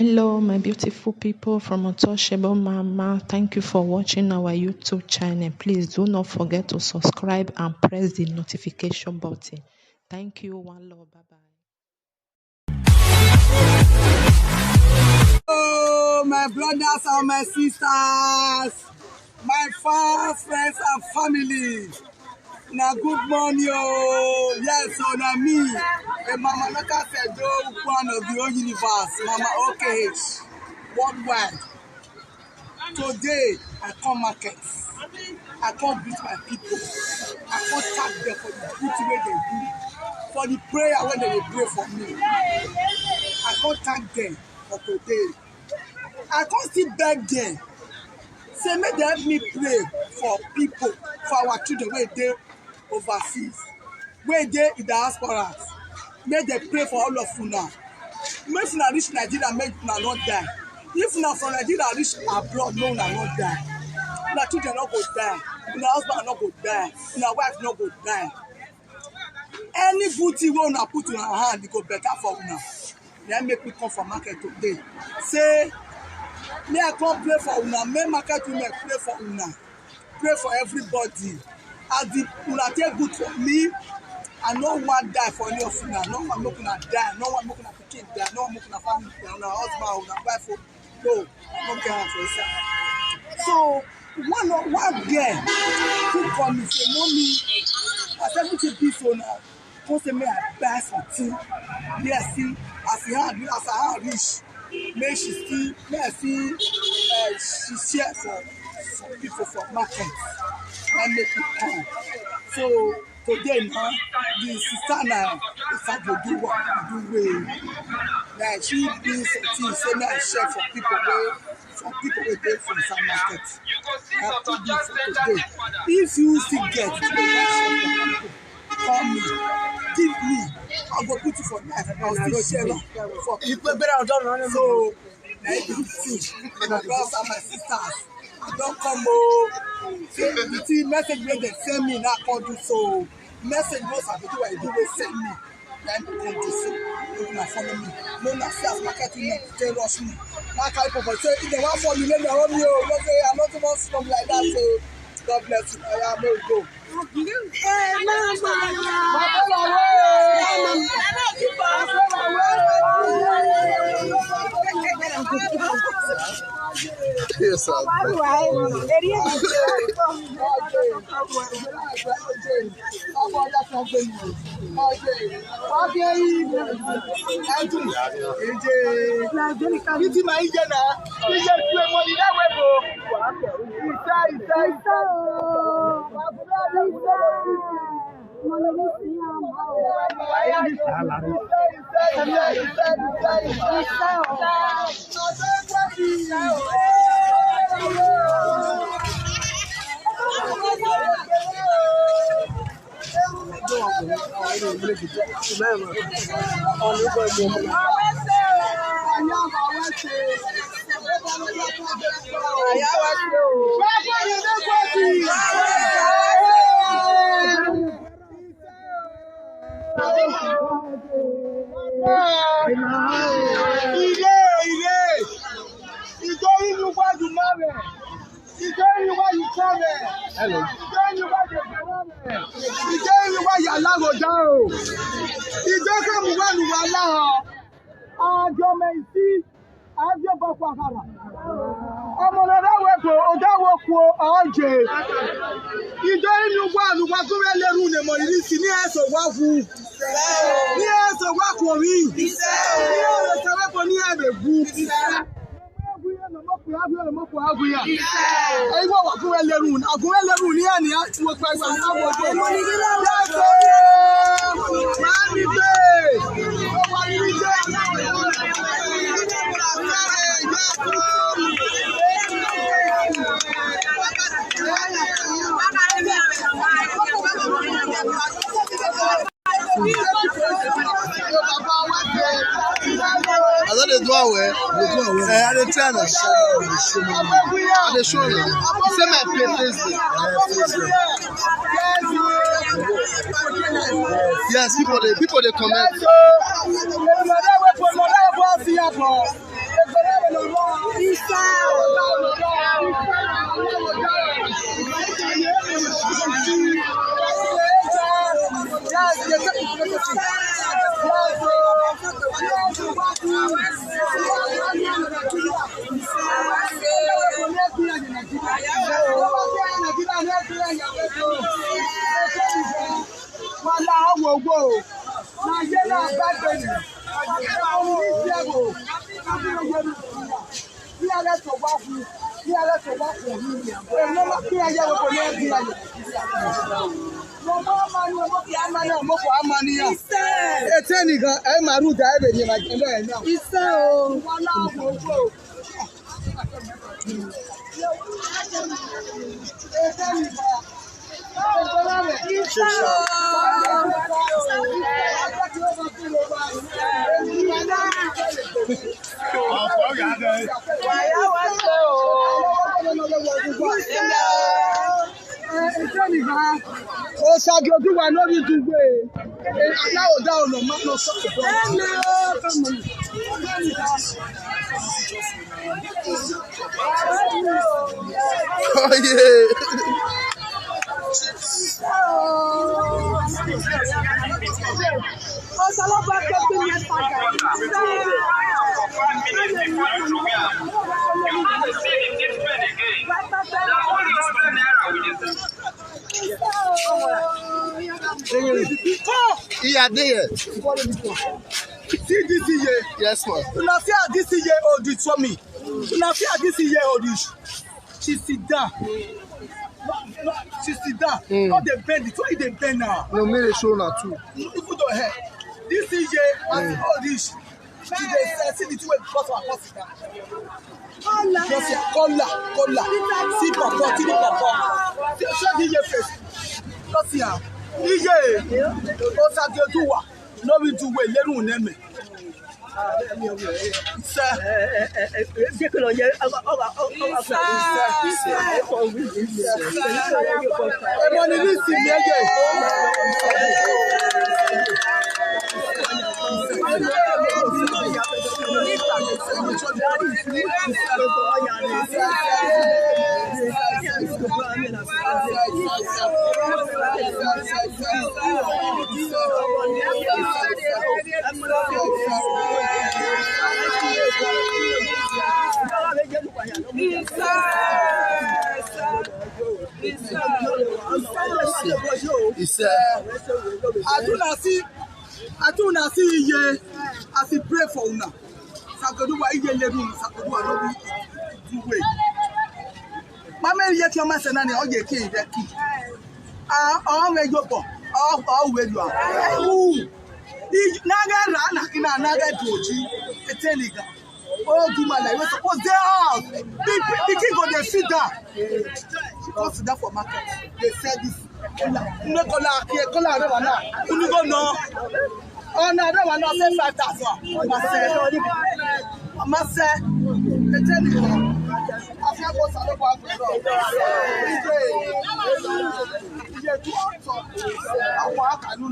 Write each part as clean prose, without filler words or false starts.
Hello, my beautiful people from Untouchable Mama. Thank you for watching our YouTube channel. Please do not forget to subscribe and press the notification button. Thank you. One love. Bye-bye. Oh, my brothers and my sisters, my fans, friends and family. Now good morning, oh. Yes, so now me, a Mama Loka said, one of the whole universe, Mama O.K.H, worldwide. Today, I come market. I come greet my people. I come thank them for the good way they do, for the prayer when they pray for me. I come thank them for today. I can't still beg them. Say, make them help me pray for people, for our children where they overseas, where they in diaspora. Make them pray for all of you now. Make una reach Nigeria, make una not die. If una from Nigeria reach abroad, no una not die. Una children not go die. Una husband not go die. Una wife not go die. Any good thing wey una put in our hand, it go better for una. Then make me come for market today. Say, may I come pray for una, make market women pray for una, pray for everybody. As the una take good for me, I no wan die for any of una, no one make una die, no one make una pikin die, no one make una family die, una husband, una wife, no, no get am for inside. So one girl who come me say, mommy, as everything be so now, come say may I buy something. Yes, see, as I reach. May she share for some people for market and make it come. So today now, the sister now is to do what do well. Now she be something, say now share for people where they from some market. I have to do for today. If you still get to call me, give me, I'll go put you for life. I'll still share for people. So, now you can see, my brothers and my sisters, don't come home. You see, message when they send me, now come do so. Message most of the people I do, they send me. Then come to see, they will follow me. No, not see as marketing, they rush me. Now can people say, if they want for me, let me hold you. Don't say, I'm not too much from like that, so God bless you. I am going to go. Yes, sir. I thought they do away. I didn't tell us. I didn't show them. Say my place. Yes, people they comment. Oh yeah. Yeah, there. See this year. Yes, ma'am. Una see how this year old it for me. Una see how this year old it. She sit down. She sit down. Not the bend. It's only the bend now. No, me they show now too. If you don't hear. This year as all this. She dey see the two way because of her sit down. Kola. See papa, see papa. Show the year face. Don't see her. Iye. Osa di oduwa. No be do way lerun neme. I do not see ye as he pray for una. Sakoduwa iye leru sakoduwa no be two way. Mama yet your master na o ye kin de ki. O me jopo. O we you are. Ooh. Naga ra na kina naga doji eteliga. Oh, do my life. We suppose they out. The king go dey sit down. She go sit down for market. They said this. Kola na. Unu go no. Oh no, I don't want to say 5,000. Mama say, tell you. I feel go salo kwa go. Iye tu so. Àwọn akanu.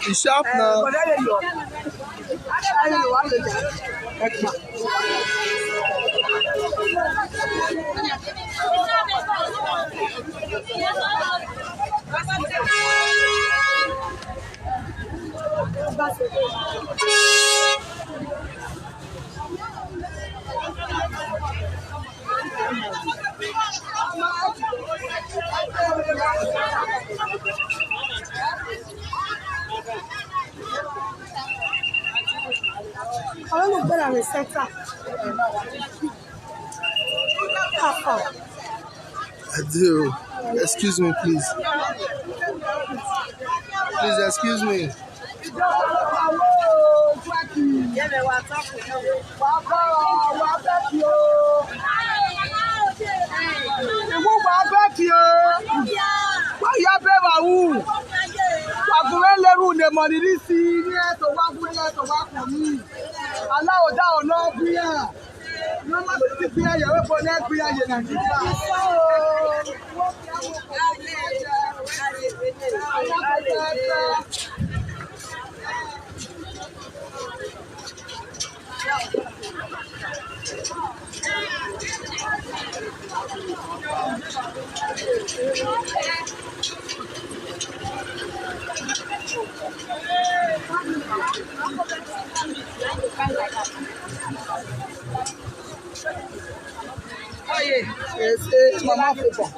It's sharp now. I don't know. I do. Excuse me, please. Please excuse me. It's Mama Football.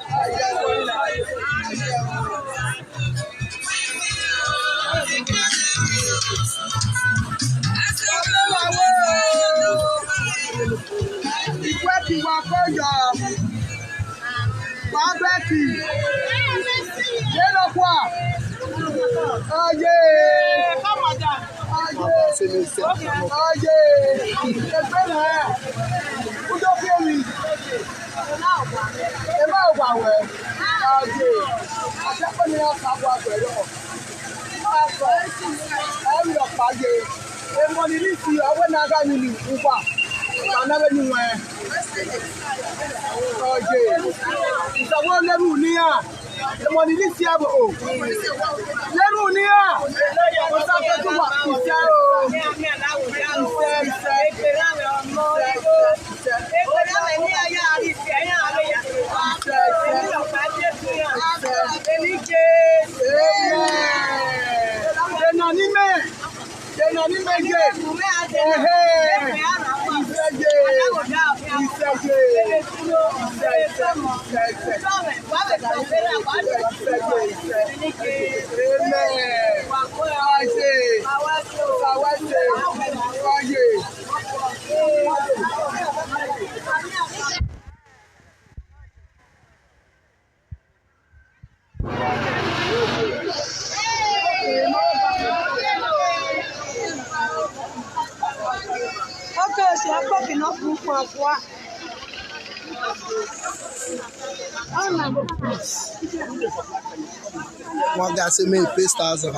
One guy said me pay stars on.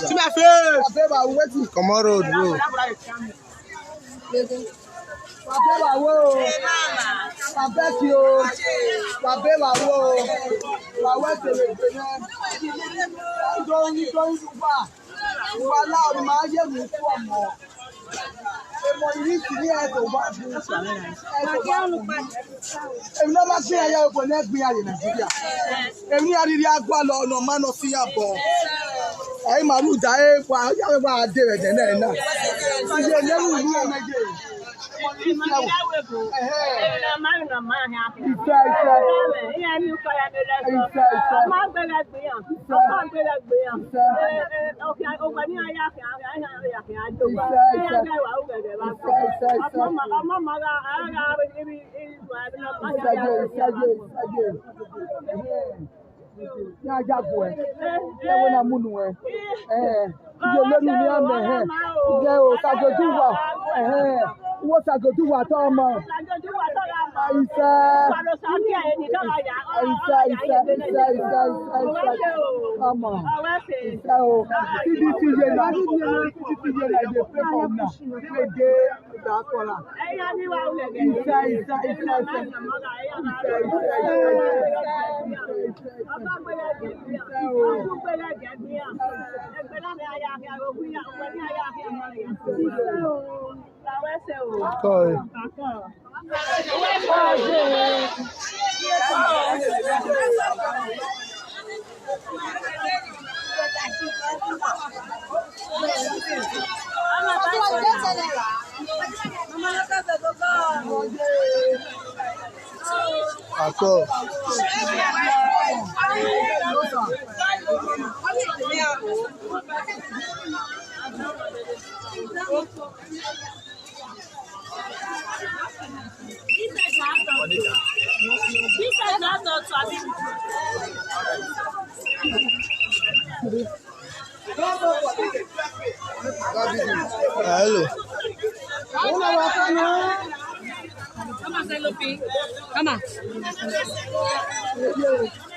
See my face. Come on, road, bro. Hello. Come on.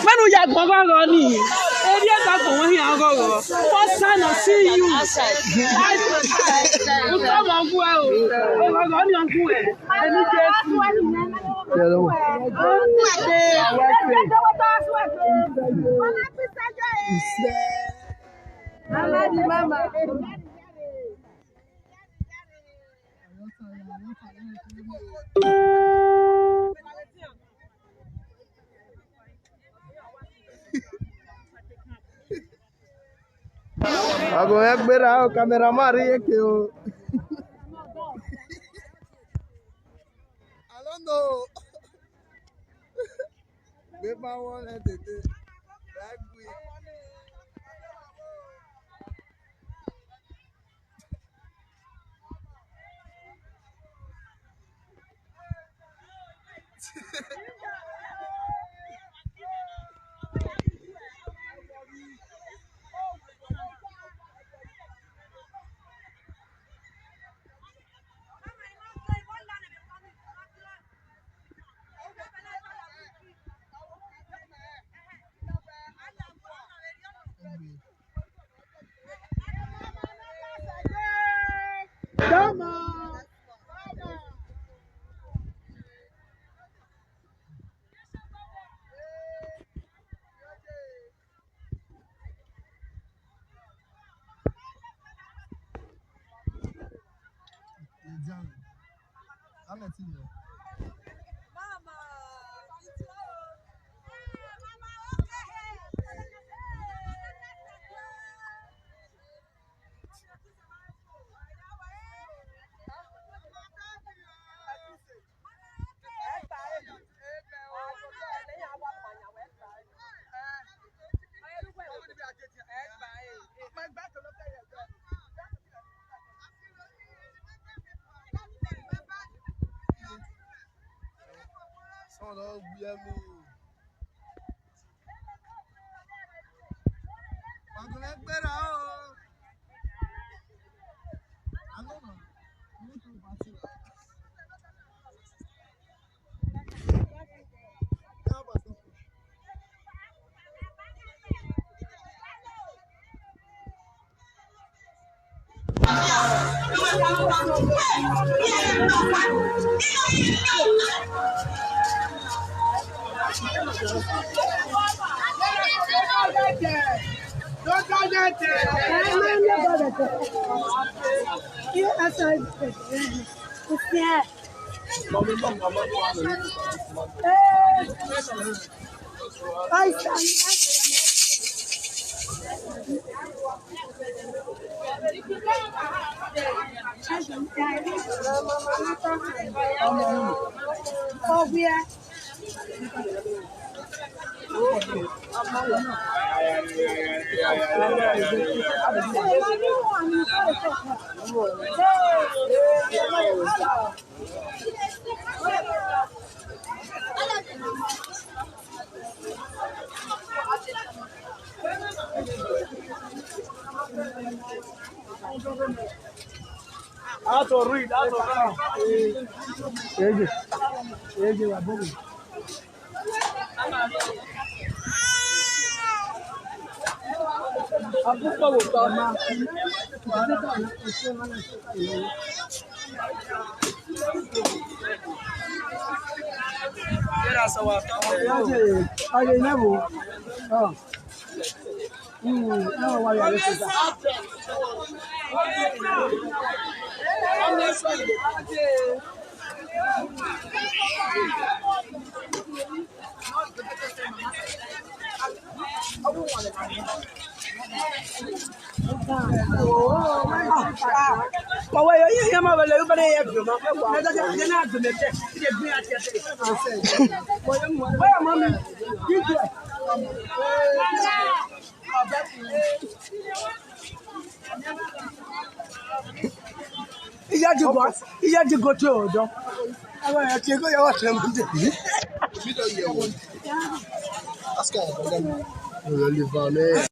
Manu ya gbogbo ni. Eri ata ko won hin agogo. First time I see you. Uta mo gu e o. Ogogo ni onku e. Eni Jesu. Hello. Mama. Agora é beira o câmera maria que eu. Alô, no. Beba one and the Iya di go to odo. Awa ya ti go ya wa tem de. Ask her.